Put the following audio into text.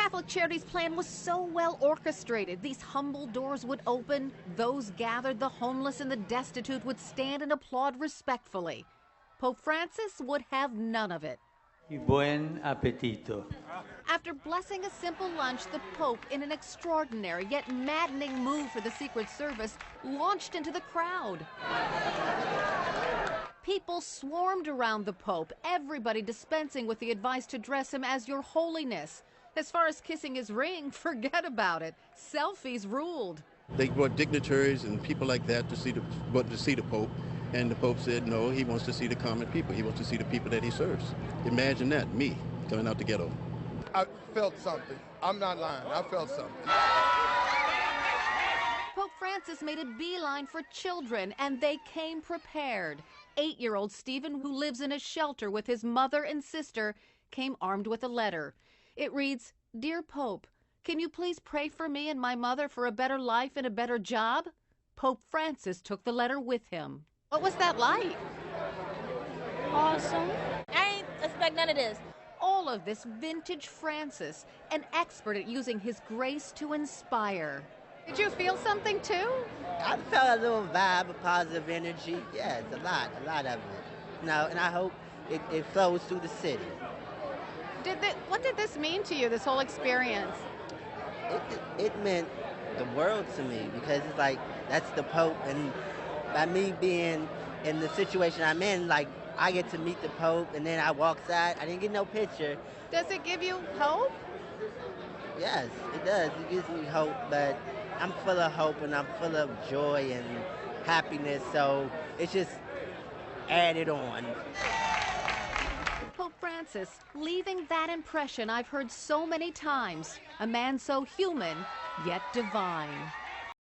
Catholic Charities' plan was so well orchestrated. These humble doors would open, those gathered, the homeless and the destitute would stand and applaud respectfully. Pope Francis would have none of it. Y buen appetito. After blessing a simple lunch, the Pope, in an extraordinary yet maddening move for the Secret Service, launched into the crowd. People swarmed around the Pope, everybody dispensing with the advice to dress him as Your Holiness. As far as kissing his ring, forget about it. Selfies ruled. They brought dignitaries and people like that to see the Pope, and the Pope said no, he wants to see the common people. He wants to see the people that he serves. Imagine that, me, coming out the ghetto. I felt something. I'm not lying. I felt something. Pope Francis made a beeline for children, and they came prepared. 8-year-old Stephen, who lives in a shelter with his mother and sister, came armed with a letter. It reads, "Dear Pope, can you please pray for me and my mother for a better life and a better job?" Pope Francis took the letter with him. What was that like? Awesome. I ain't expect none of this. All of this vintage Francis, an expert at using his grace to inspire. Did you feel something too? I felt a little vibe of positive energy. Yes, a lot of it. No, and I hope it flows through the city. What did this mean to you, this whole experience? It meant the world to me, because it's like, that's the Pope, and by me being in the situation I'm in, like, I get to meet the Pope, and then I walk outside. I didn't get no picture. Does it give you hope? Yes, it does. It gives me hope, but I'm full of hope, and I'm full of joy and happiness, so it's just added on. Pope Francis, leaving that impression I've heard so many times. A man so human, yet divine.